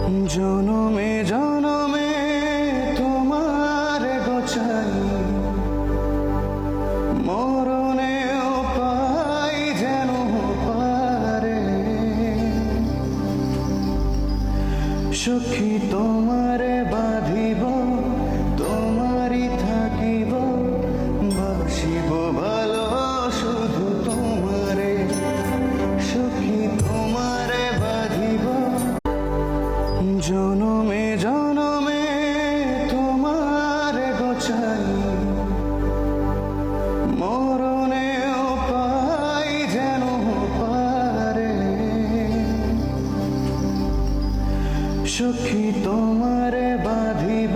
জনমে জনমে তোমার গোছাই, মরণেও পাই যেন পারে। সখী তোমারে বাঁধিব, তোমারই থাকিব, বাসিব ভালো শুধু তোমারে। সখী তোমারে বাঁধিব, জনমে জনমে তোমার গোছাই, মরণেও পাই যেন পারে। সখী তোমারে বাঁধিব,